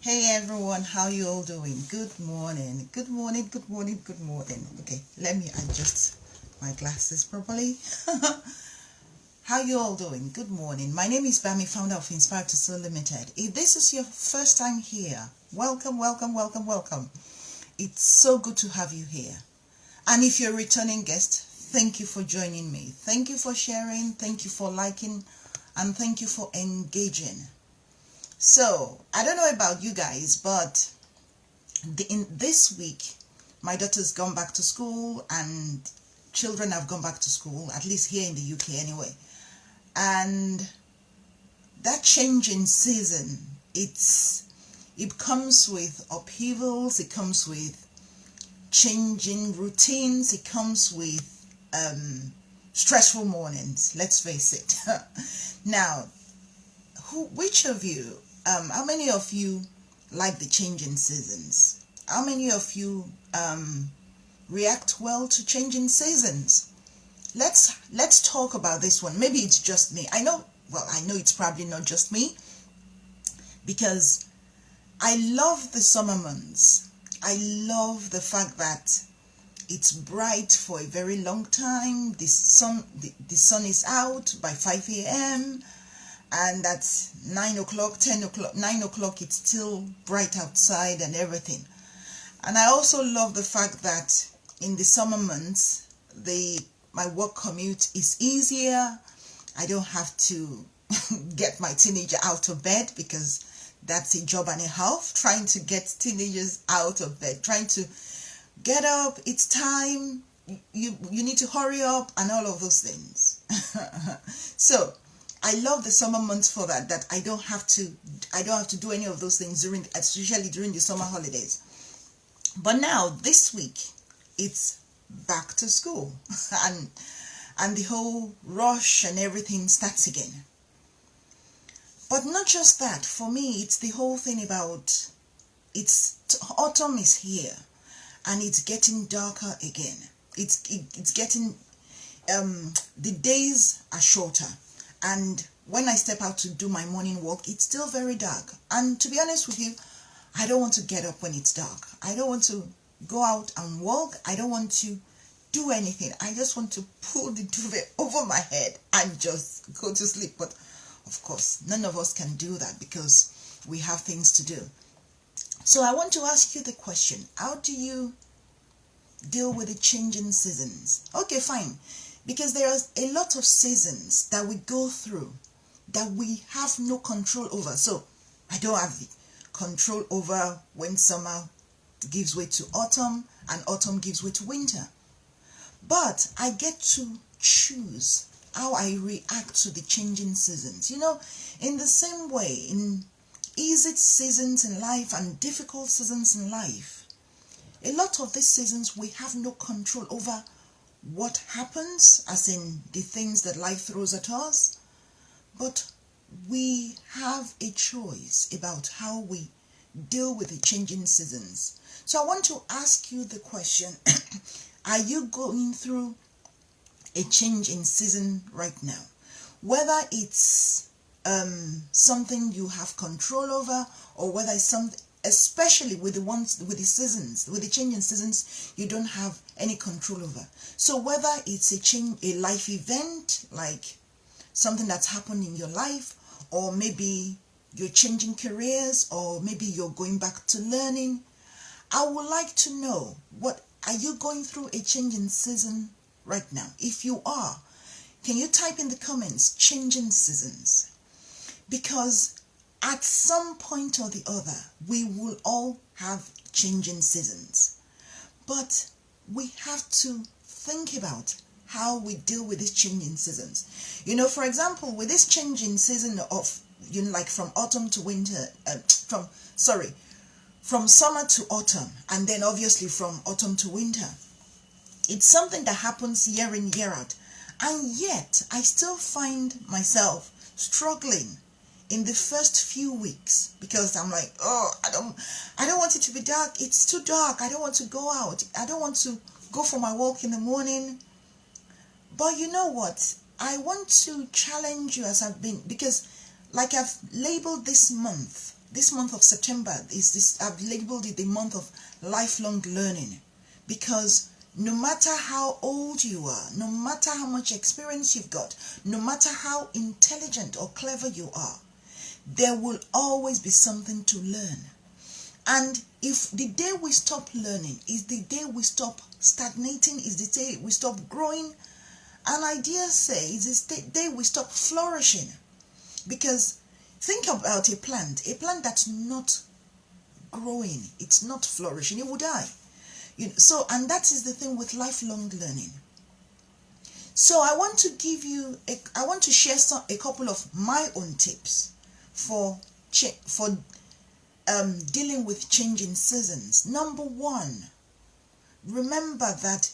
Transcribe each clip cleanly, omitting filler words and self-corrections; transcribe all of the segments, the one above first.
Hey everyone, how you all doing? Good morning. Good morning, good morning, good morning. Okay, let me adjust my glasses properly. How you all doing? Good morning. My name is Bami, founder of Inspire to Soul Limited. If this is your first time here, welcome, welcome, welcome, welcome. It's so good to have you here. And if you're a returning guest, thank you for joining me. Thank you for sharing, thank you for liking, and thank you for engaging. So, I don't know about you guys, but in this week, my daughter's gone back to school and children have gone back to school, at least here in the UK anyway. And that change in season, it comes with upheavals, it comes with changing routines, it comes with stressful mornings, let's face it. Now, which of you, how many of you like the changing seasons? How many of you react well to changing seasons? Let's talk about this one. Maybe it's just me. I know it's probably not just me, because I love the summer months. I love the fact that it's bright for a very long time. The sun is out by 5 a.m. and at 9 o'clock, 10 o'clock, 9 o'clock, it's still bright outside and everything. And I also love the fact that in the summer months, my work commute is easier. I don't have to get my teenager out of bed, because that's a job and a half, trying to get teenagers out of bed, trying to get up, it's time, you need to hurry up, and all of those things. So I love the summer months for that I don't have to do any of those things especially during the summer holidays. But now this week it's back to school and the whole rush and everything starts again. But not just that, for me it's the whole thing about autumn is here and it's getting darker again. It's getting the days are shorter. And when I step out to do my morning walk, it's still very dark. And to be honest with you, I don't want to get up when it's dark. I don't want to go out and walk. I don't want to do anything. I just want to pull the duvet over my head and just go to sleep. But of course, none of us can do that because we have things to do. So I want to ask you the question, how do you deal with the changing seasons? Okay, fine. Because there are a lot of seasons that we go through that we have no control over. So I don't have the control over when summer gives way to autumn and autumn gives way to winter. But I get to choose how I react to the changing seasons. You know, in the same way, in easy seasons in life and difficult seasons in life, a lot of these seasons we have no control over what happens, as in the things that life throws at us, but we have a choice about how we deal with the changing seasons. So I want to ask you the question, are you going through a change in season right now? Whether it's something you have control over, or whether it's something, especially with the changing seasons, you don't have any control over. So whether it's a life event, like something that's happened in your life, or maybe you're changing careers, or maybe you're going back to learning, I would like to know, are you going through a changing season right now? If you are, can you type in the comments, changing seasons? Because at some point or the other, we will all have changing seasons. But we have to think about how we deal with these changing seasons. You know, for example, with this changing season of, like from autumn to winter, from summer to autumn, and then obviously from autumn to winter, it's something that happens year in, year out. And yet, I still find myself struggling in the first few weeks, because I'm like, oh, I don't want it to be dark. It's too dark. I don't want to go out. I don't want to go for my walk in the morning. But you know what? I want to challenge you, because like I've labeled this month this month of September is this, I've labeled it the month of lifelong learning, because no matter how old you are, no matter how much experience you've got, no matter how intelligent or clever you are, there will always be something to learn. And if the day we stop learning is the day we stop stagnating, is the day we stop growing, and I dare say is the day we stop flourishing. Because think about a plant that's not growing, it's not flourishing, it will die. So, and that is the thing with lifelong learning. So I want to give you, I want to share a couple of my own tips for dealing with changing seasons. Number one, remember that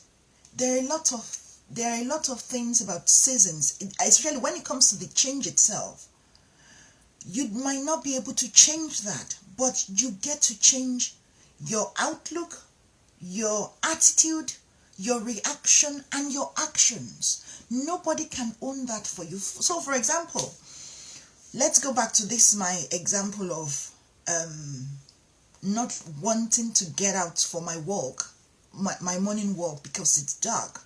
there are a lot of things about seasons, especially when it comes to the change itself. You might not be able to change that, but you get to change your outlook, your attitude, your reaction, and your actions. Nobody can own that for you. So, for example, let's go back to this, my example of not wanting to get out for my walk, my morning walk, because it's dark,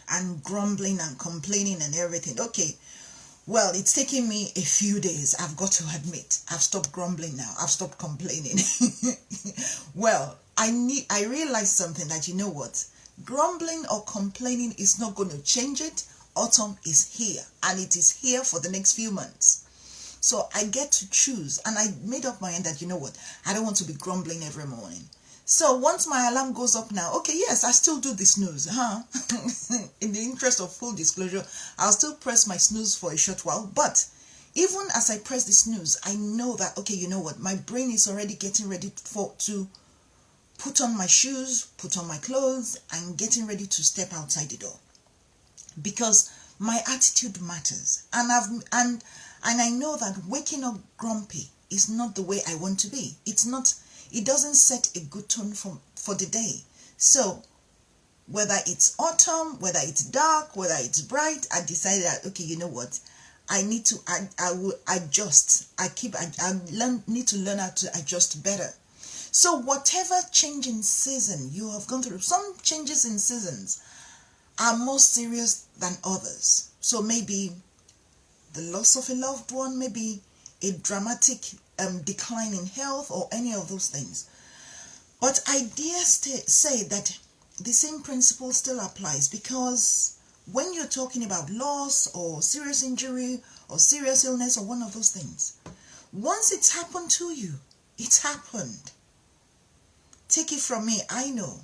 and grumbling and complaining and everything. Okay, well, it's taken me a few days, I've got to admit. I've stopped grumbling now. I've stopped complaining. Well, I realized something, that you know what? Grumbling or complaining is not going to change it. Autumn is here, and it is here for the next few months. So I get to choose, and I made up my mind that, you know what? I don't want to be grumbling every morning. So once my alarm goes up now, okay, yes, I still do the snooze, in the interest of full disclosure, I'll still press my snooze for a short while. But even as I press the snooze, I know that, okay, you know what? My brain is already getting ready to put on my shoes, put on my clothes, and getting ready to step outside the door. Because my attitude matters. And I know that waking up grumpy is not the way I want to be. It doesn't set a good tone for the day. So whether it's autumn, whether it's dark, whether it's bright, I decided that, okay, you know what? I will adjust. I need to learn how to adjust better. So whatever change in season you have gone through, some changes in seasons are more serious than others. So maybe the loss of a loved one, maybe a dramatic decline in health, or any of those things. But I dare say that the same principle still applies, because when you're talking about loss or serious injury or serious illness or one of those things, once it's happened to you, it's happened. Take it from me, I know.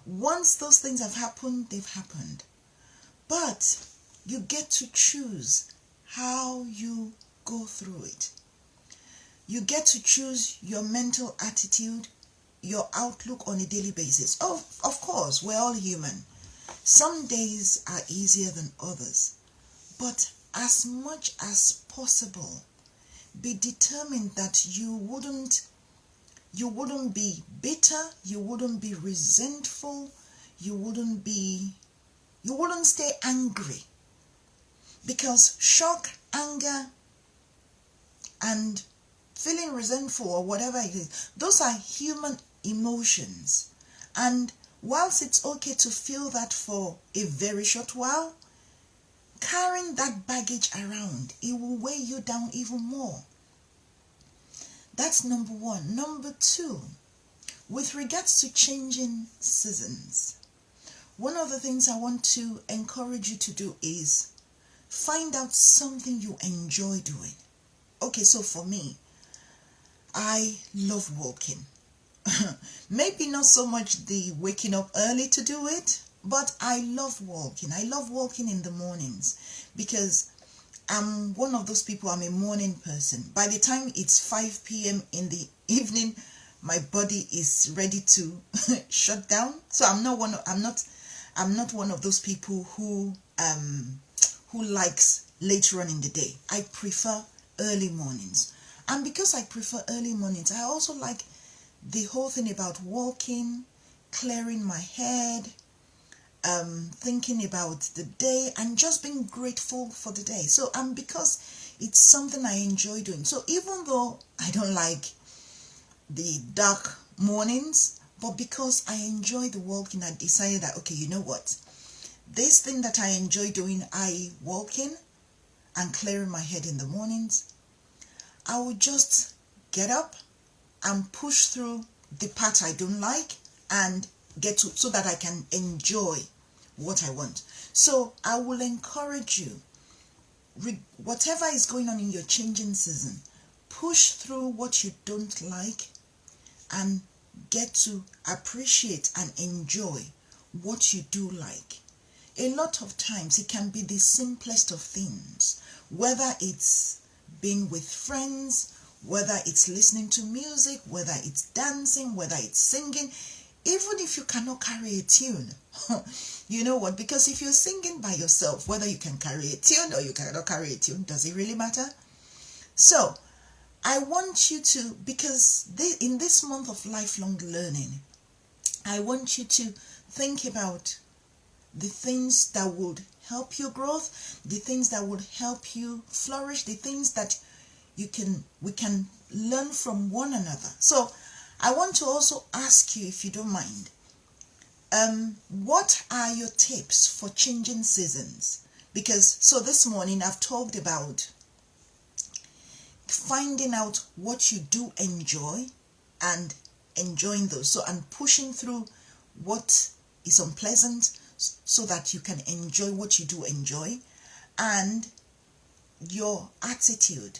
Once those things have happened, they've happened. But you get to choose how you go through it. You get to choose your mental attitude, your outlook on a daily basis. Oh, of course, we're all human. Some days are easier than others. But as much as possible, be determined that you wouldn't be bitter, you wouldn't be resentful, you wouldn't stay angry. Because shock, anger, and feeling resentful or whatever it is, those are human emotions. And whilst it's okay to feel that for a very short while, carrying that baggage around, it will weigh you down even more. That's number one. Number two, with regards to changing seasons, one of the things I want to encourage you to do is find out something you enjoy doing. Okay, so for me, I love walking. Maybe not so much the waking up early to do it, but I love walking. I love walking in the mornings, because I'm one of those people, I'm a morning person. By the time it's 5 p.m. in the evening, my body is ready to shut down. So I'm not one of those people who likes later on in the day. I prefer early mornings. And because I prefer early mornings, I also like the whole thing about walking, clearing my head, thinking about the day, and just being grateful for the day. So because It's something I enjoy doing. So even though I don't like the dark mornings, but because I enjoy the walking, I decided that, okay, you know what? This thing that I enjoy doing, I walking and clearing my head in the mornings, I will just get up and push through the part I don't like and get to, so that I can enjoy what I want. So I will encourage you, whatever is going on in your changing season, push through what you don't like and get to appreciate and enjoy what you do like. A lot of times it can be the simplest of things, whether it's being with friends, whether it's listening to music, whether it's dancing, whether it's singing, even if you cannot carry a tune. You know what? Because if you're singing by yourself, whether you can carry a tune or you cannot carry a tune, does it really matter? So I want you to, because in this month of lifelong learning, I want you to think about the things that would help your growth, the things that would help you flourish, the things that we can learn from one another. So I want to also ask you, if you don't mind, what are your tips for changing seasons? Because, so this morning I've talked about finding out what you do enjoy and enjoying those. So, and pushing through what is unpleasant so that you can enjoy what you do enjoy, and your attitude,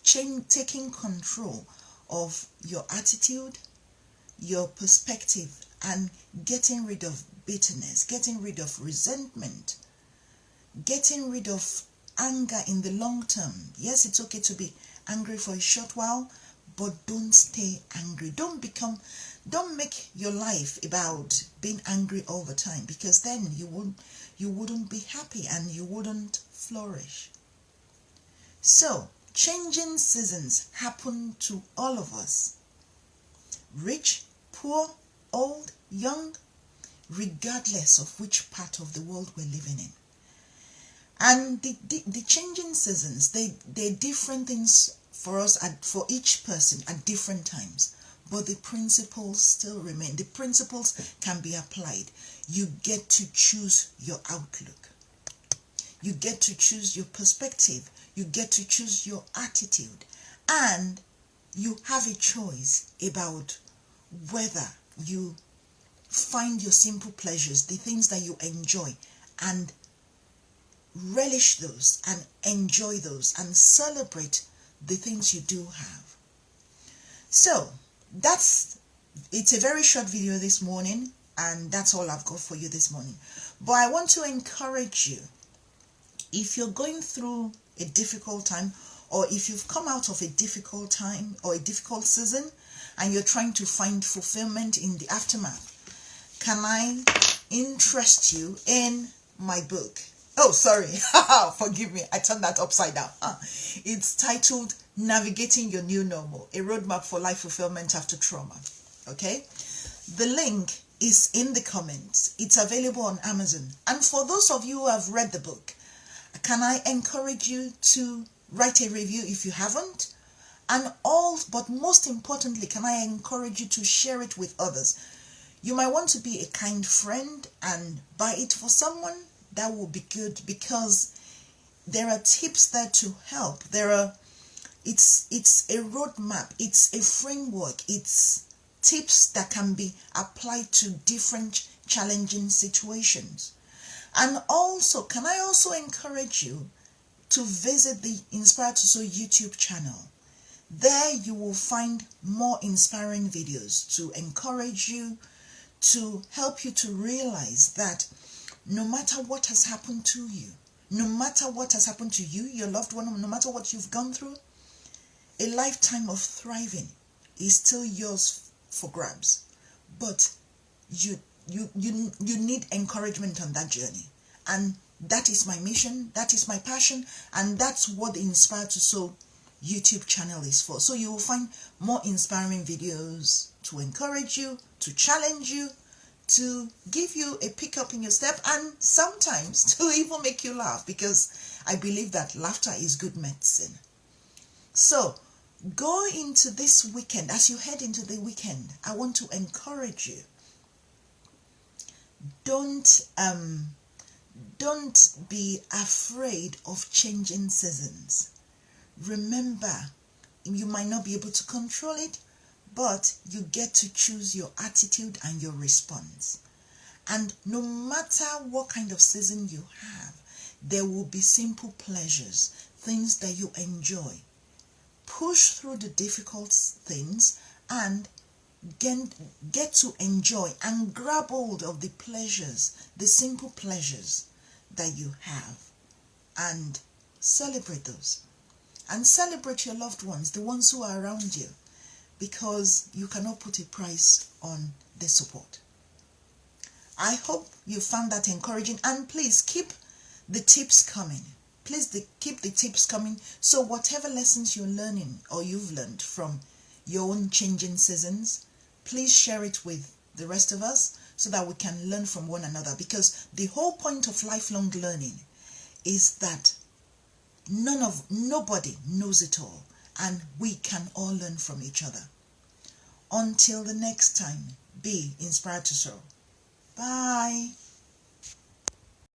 taking control of your attitude, your perspective, and getting rid of bitterness, getting rid of resentment, getting rid of anger in the long term. Yes, it's okay to be angry for a short while, but don't stay angry. Don't make your life about being angry all the time, because then you wouldn't be happy and you wouldn't flourish. So, changing seasons happen to all of us. Rich, poor, old, young, regardless of which part of the world we're living in. And the changing seasons, they're different things for us, for each person at different times. But the principles still remain. The principles can be applied. You get to choose your outlook. You get to choose your perspective. You get to choose your attitude. And you have a choice about whether you find your simple pleasures, the things that you enjoy, and relish those and enjoy those and celebrate the things you do have. So it's a very short video this morning, and that's all I've got for you this morning. But I want to encourage you, if you're going through a difficult time, or if you've come out of a difficult time or a difficult season and you're trying to find fulfillment in the aftermath, can I interest you in my book? Oh, sorry. Forgive me. I turned that upside down. It's titled Navigating Your New Normal, a Roadmap for Life Fulfillment After Trauma. Okay? The link is in the comments. It's available on Amazon. And for those of you who have read the book, can I encourage you to write a review if you haven't? But most importantly, can I encourage you to share it with others? You might want to be a kind friend and buy it for someone. That will be good, because there are tips there to help. It's a roadmap, it's a framework, it's tips that can be applied to different challenging situations. And also, can I also encourage you to visit the Inspire to Soar YouTube channel. There you will find more inspiring videos to encourage you, to help you to realize that no matter what has happened to you, no matter what has happened to you, your loved one, no matter what you've gone through, a lifetime of thriving is still yours for grabs. But you need encouragement on that journey. And that is my mission, that is my passion, and that's what the Inspire to Soar YouTube channel is for. So you will find more inspiring videos to encourage you, to challenge you, to give you a pickup in your step, and sometimes to even make you laugh, because I believe that laughter is good medicine. So go into this weekend. As you head into the weekend, I want to encourage you. Don't be afraid of changing seasons. Remember, you might not be able to control it, but you get to choose your attitude and your response. And no matter what kind of season you have, there will be simple pleasures, things that you enjoy. Push through the difficult things and get to enjoy and grab hold of the pleasures, the simple pleasures that you have, and celebrate those. And celebrate your loved ones, the ones who are around you, because you cannot put a price on their support. I hope you found that encouraging, and please keep the tips coming. Please keep the tips coming. So whatever lessons you're learning or you've learned from your own changing seasons, please share it with the rest of us so that we can learn from one another, because the whole point of lifelong learning is that nobody knows it all, and we can all learn from each other. Until the next time, be inspired to soar. Bye.